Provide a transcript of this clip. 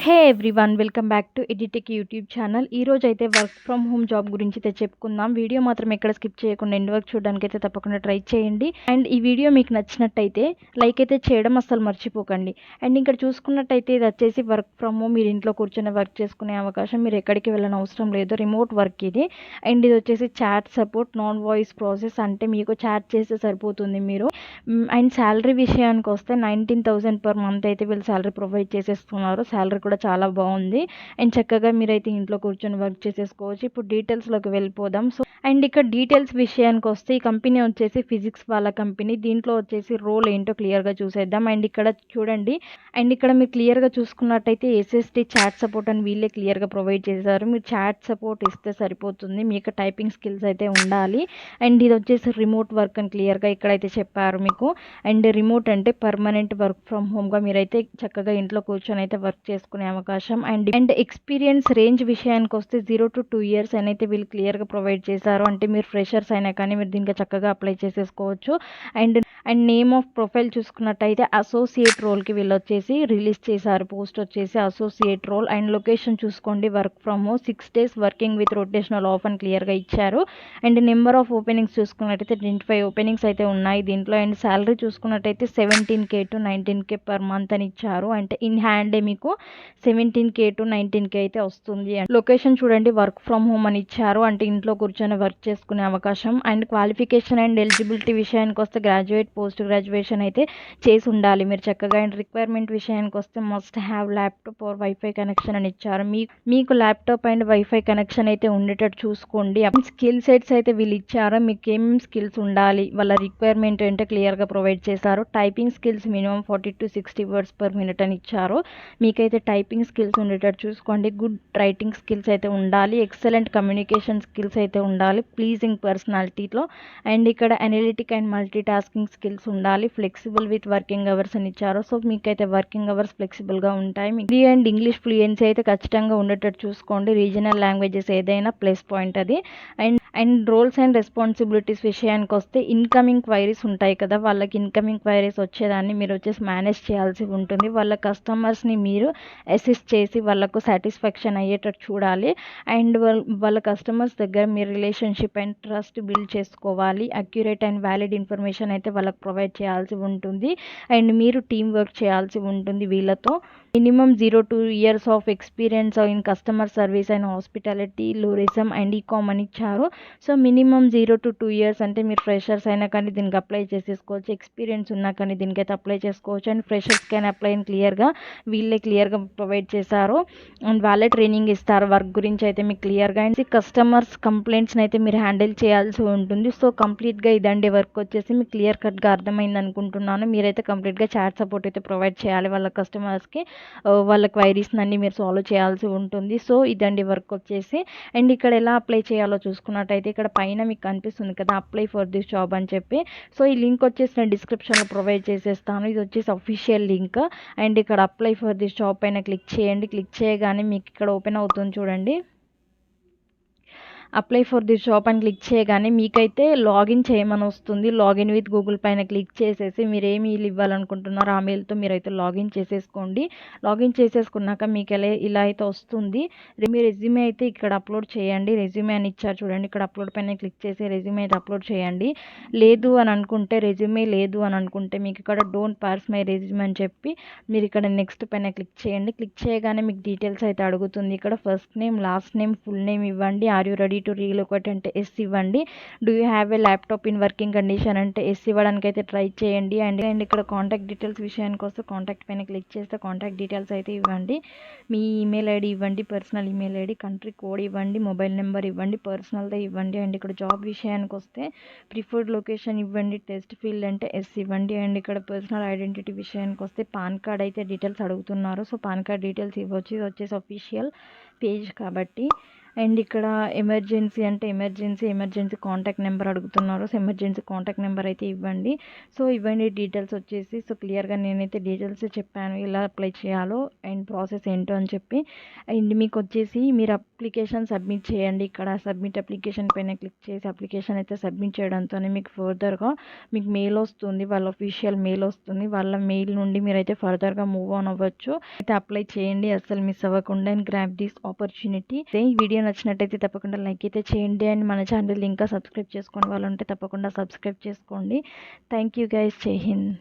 Hey everyone, welcome back to Edu Techie YouTube channel. ఈ రోజు అయితే వర్క్ ఫ్రమ్ హోమ్ జాబ్ గురించి అయితే చెప్పుకుందాం. వీడియో మాత్రం ఎక్కడ స్కిప్ చేయకుండా ఎండ్ వరకు చూడడానికి అయితే తప్పకుండా ట్రై చేయండి. అండ్ ఈ వీడియో మీకు నచ్చినట్టయితే లైక్ అయితే చేయడం అస్సలు మర్చిపోకండి. అండ్ ఇక్కడ చూసుకున్నట్టయితే ఇది వచ్చేసి వర్క్ ఫ్రమ్ హోమ్, మీరు ఇంట్లో కూర్చొని వర్క్ చేసుకునే అవకాశం, మీరు ఎక్కడికి వెళ్ళని అవసరం లేదు, రిమోట్ వర్క్ ఇది. అండ్ ఇది వచ్చేసి chat support, non voice process, అంటే మీకు చాట్ చేస్తే సరిపోతుంది మీరు. అండ్ శాలరీ విషయానికి వస్తే 19,000 పర్ మంత్ అయితే వీళ్ళు శాలరీ ప్రొవైడ్ చేసేస్తున్నారు. శాలరీ కూడా చాలా బాగుంది. అండ్ చక్కగా మీరైతే ఇంట్లో కూర్చొని వర్క్ చేసేసుకోవచ్చు. ఇప్పుడు డీటెయిల్స్లోకి వెళ్ళిపోదాం. సో అండ్ ఇక్కడ డీటెయిల్స్ విషయానికి వస్తే ఈ కంపెనీ వచ్చేసి ఫిజిక్స్ వాళ్ళ కంపెనీ. దీంట్లో వచ్చేసి రోల్ ఏంటో క్లియర్గా చూసేద్దాం. అండ్ ఇక్కడ చూడండి, అండ్ ఇక్కడ మీరు క్లియర్గా చూసుకున్నట్టయితే ఎస్ఎస్టీ చాట్ సపోర్ట్ అని వీళ్ళే క్లియర్గా ప్రొవైడ్ చేశారు. మీరు చాట్ సపోర్ట్ ఇస్తే సరిపోతుంది, మీకు టైపింగ్ స్కిల్స్ అయితే ఉండాలి. అండ్ ఇది వచ్చేసి రిమోట్ వర్క్ అని క్లియర్గా ఇక్కడైతే చెప్పారు మీకు. అండ్ రిమోట్ అంటే పర్మనెంట్ వర్క్ ఫ్రమ్ హోమ్గా మీరైతే చక్కగా ఇంట్లో కూర్చొని అయితే వర్క్ చేసుకునే అవకాశం. అండ్ ఎక్స్పీరియన్స్ రేంజ్ విషయానికి వస్తే 0 to 2 years అని అయితే వీళ్ళు క్లియర్గా ప్రొవైడ్ చేశారు. అంటే మీరు ఫ్రెషర్స్ అయినా కానీ మీరు దీనికి చక్కగా అప్లై చేసేసుకోవచ్చు. అండ్ నేమ్ ఆఫ్ ప్రొఫైల్ చూసుకున్నట్టయితే అసోసియేట్ రోల్కి వీళ్ళు వచ్చేసి రిలీజ్ చేశారు. పోస్ట్ వచ్చేసి అసోసియేట్ రోల్. అండ్ లొకేషన్ చూసుకోండి, work from home, 6 days working with rotational of అని క్లియర్గా ఇచ్చారు. అండ్ నెంబర్ ఆఫ్ ఓపెనింగ్స్ చూసుకున్నట్టయితే 25 ఓపెనింగ్స్ అయితే ఉన్నాయి దీంట్లో. అండ్ శాలరీ చూసుకున్నట్టయితే 17K to 19K per month అని ఇచ్చారు. అంటే ఇన్ హ్యాండే మీకు 17K to 19K అయితే వస్తుంది. అండ్ లొకేషన్ చూడండి, వర్క్ ఫ్రమ్ హోమ్ అని ఇచ్చారు, అంటే ఇంట్లో కూర్చొని వర్క్ చేసుకునే అవకాశం. అండ్ క్వాలిఫికేషన్ అండ్ ఎలిజిబిలిటీ విషయానికి వస్తే గ్రాడ్యుయేట్, పోస్ట్ గ్రాడ్యుయేషన్ అయితే చేసి ఉండాలి మీరు చక్కగా. అండ్ రిక్వైర్మెంట్ విషయానికి వస్తే must have laptop or wifi connection అని ఇచ్చారు. మీకు ల్యాప్టాప్ అండ్ వైఫై కనెక్షన్ అయితే ఉండేటట్టు చూసుకోండి. స్కిల్ సెట్స్ అయితే వీళ్ళు ఇచ్చారు, మీకు ఏం స్కిల్స్ ఉండాలి, వాళ్ళ రిక్వైర్మెంట్ అంటే క్లియర్గా ప్రొవైడ్ చేశారు. Typing skills minimum 40 to 60 words per minute అని ఇచ్చారు. మీకైతే టైపింగ్ స్కిల్స్ ఉండేటట్టు చూసుకోండి. గుడ్ రైటింగ్ స్కిల్స్ అయితే ఉండాలి. ఎక్సలెంట్ కమ్యూనికేషన్ స్కిల్స్ అయితే ఉండాలి, ప్లీజింగ్ పర్సనాలిటీలో. అండ్ ఇక్కడ analytic and multi tasking skills ఉండాలి. ఫ్లెక్సిబుల్ విత్ వర్కింగ్ అవర్స్ అని ఇచ్చారు. సో మీకైతే వర్కింగ్ అవర్స్ ఫ్లెక్సిబుల్గా ఉంటాయి. హిందీ అండ్ ఇంగ్లీష్ ఫ్లూయెన్సీ అయితే ఖచ్చితంగా ఉండేటట్టు చూసుకోండి. రీజనల్ లాంగ్వేజెస్ ఏదైనా ప్లస్ పాయింట్ అది. అండ్ రోల్స్ అండ్ రెస్పాన్సిబిలిటీస్ విషయానికి వస్తే ఇన్కమింగ్ క్వైరీస్ ఉంటాయి కదా, వాళ్ళకి ఇన్కమింగ్ క్వైరీస్ వచ్చేదాన్ని మీరు వచ్చేసి మేనేజ్ చేయాల్సి ఉంటుంది. వాళ్ళ కస్టమర్స్ని మీరు అసిస్ట్ చేసి వాళ్ళకు సాటిస్ఫాక్షన్ అయ్యేటట్టు చూడాలి. అండ్ వాళ్ళ కస్టమర్స్ దగ్గర మీరు రిలేషన్షిప్ అండ్ ట్రస్ట్ బిల్డ్ చేసుకోవాలి. అక్యురేట్ అండ్ వ్యాలిడ్ ఇన్ఫర్మేషన్ అయితే వాళ్ళకి ప్రొవైడ్ చేయాల్సి ఉంటుంది. అండ్ మీరు టీం వర్క్ చేయాల్సి ఉంటుంది వీళ్ళతో. Minimum 0 to 2 years of experience in customer service and hospitality, tourism and e-com అని ఇచ్చారు. సో మినిమం 0 to 2 years అంటే మీరు ఫ్రెషర్స్ అయినా కానీ దీనికి అప్లై చేసేసుకోవచ్చు, ఎక్స్పీరియన్స్ ఉన్నా కానీ దీనికైతే అప్లై చేసుకోవచ్చు. అండ్ ఫ్రెషర్స్ క్యాన్ అప్లై అని క్లియర్గా వీళ్ళే క్లియర్గా ప్రొవైడ్ చేశారు. అండ్ వాళ్ళే ట్రైనింగ్ ఇస్తారు వర్క్ గురించి అయితే మీకు క్లియర్గా. అండ్ కస్టమర్స్ కంప్లైంట్స్ని అయితే మీరు హ్యాండిల్ చేయాల్సి ఉంటుంది. సో కంప్లీట్గా ఇదండి వర్క్ వచ్చేసి మీకు క్లియర్ కట్గా అర్థమైంది అనుకుంటున్నాను. మీరైతే కంప్లీట్గా చాట్ సపోర్ట్ అయితే ప్రొవైడ్ చేయాలి వాళ్ళ కస్టమర్స్కి. వాళ్ళ క్వైరీస్ని అన్ని మీరు సాల్వ్ చేయాల్సి ఉంటుంది. సో ఇదండి వర్క్ వచ్చేసి. అండ్ ఇక్కడ ఎలా అప్లై చేయాలో చూసుకున్నట్టయితే ఇక్కడ పైన మీకు కనిపిస్తుంది కదా, అప్లై ఫర్ దిస్ జాబ్ అని చెప్పి. సో ఈ లింక్ వచ్చేసి నేను డిస్క్రిప్షన్లో ప్రొవైడ్ చేసేస్తాను. ఇది వచ్చేసి అఫీషియల్ లింక్. అండ్ ఇక్కడ అప్లై ఫర్ దిస్ జాబ్ పైన క్లిక్ చేయండి. క్లిక్ చేయగానే మీకు ఇక్కడ ఓపెన్ అవుతుంది చూడండి. అప్లై ఫర్ దిస్ జాబ్ అని క్లిక్ చేయగానే మీకైతే లాగిన్ చేయమని వస్తుంది. లాగిన్ విత్ గూగుల్ పైన క్లిక్ చేసేసి మీరు ఏ మెయిల్ ఇవ్వాలనుకుంటున్నారో ఆ మెయిల్తో మీరైతే లాగిన్ చేసేసుకోండి. లాగిన్ చేసేసుకున్నాక మీకు ఇలా అయితే వస్తుంది. మీ రెజ్యూమే అయితే ఇక్కడ అప్లోడ్ చేయండి. రెజ్యూమే అని ఇచ్చారు చూడండి, ఇక్కడ అప్లోడ్ పైన క్లిక్ చేసి రెజ్యూమే అయితే అప్లోడ్ చేయండి. లేదు అని అనుకుంటే, రెజ్యూమే లేదు అని అనుకుంటే మీకు ఇక్కడ డోంట్ పాస్ మై రెజ్యూమే అని చెప్పి మీరు ఇక్కడ నెక్స్ట్ పైన క్లిక్ చేయండి. క్లిక్ చేయగానే మీకు డీటెయిల్స్ అయితే అడుగుతుంది. ఇక్కడ first name, last name, full name ఇవ్వండి. Are you ready to relocate అంటే ఎస్ ఇవ్వండి. Do you have a laptop in working condition అంటే ఎస్ ఇవ్వడానికి అయితే ట్రై చేయండి. అండ్ ఇక్కడ కాంటాక్ట్ డీటెయిల్స్ విషయానికి వస్తే కాంటాక్ట్ పైన క్లిక్ చేస్తే కాంటాక్ట్ డీటెయిల్స్ అయితే ఇవ్వండి. మీ ఈమెయిల్ ఐడి ఇవ్వండి, personal email ID, country code ఇవ్వండి, మొబైల్ నెంబర్ ఇవ్వండి, పర్సనల్దే ఇవ్వండి. అండ్ ఇక్కడ జాబ్ విషయానికి వస్తే ప్రిఫర్డ్ లొకేషన్ ఇవ్వండి, టెస్ట్ ఫీల్డ్ అంటే ఎస్ ఇవ్వండి. అండ్ ఇక్కడ పర్సనల్ ఐడెంటిటీ విషయానికి వస్తే పాన్ కార్డ్ అయితే డీటెయిల్స్ అడుగుతున్నారు. సో పాన్ కార్డ్ డీటెయిల్స్ ఇవ్వచ్చు. ఇది వచ్చేసి అఫీషియల్ పేజ్ కాబట్టి. అండ్ ఇక్కడ ఎమర్జెన్సీ కాంటాక్ట్ నెంబర్ అడుగుతున్నారు. సో ఎమర్జెన్సీ కాంటాక్ట్ నెంబర్ అయితే ఇవ్వండి. సో ఇవ్వండి డీటెయిల్స్ వచ్చేసి. సో క్లియర్గా నేనైతే డీటెయిల్స్ చెప్పాను ఎలా అప్లై చేయాలో అండ్ ప్రాసెస్ ఏంటో అని చెప్పి. అండ్ మీకు వచ్చేసి మీరు అప్లికేషన్ సబ్మిట్ చేయండి. ఇక్కడ సబ్మిట్ అప్లికేషన్ పైన క్లిక్ చేసి అప్లికేషన్ అయితే సబ్మిట్ చేయడంతోనే మీకు ఫర్దర్గా మీకు మెయిల్ వస్తుంది, వాళ్ళ అఫీషియల్ మెయిల్ వస్తుంది. వాళ్ళ మెయిల్ నుండి మీరైతే ఫర్దర్గా మూవ్ ఆన్ అవ్వచ్చు. అయితే అప్లై చేయండి, అస్సలు మిస్ అవ్వకుండా. And grab this opportunity. ఈ వీడియో నచ్చినట్టయితే తప్పకుండా లైక్ అయితే చేయండి. అండ్ మన ఛానల్ ఇంకా సబ్స్క్రైబ్ చేసుకునే వాళ్ళు ఉంటే తప్పకుండా సబ్స్క్రైబ్ చేసుకోండి. Thank you guys. జై హింద్.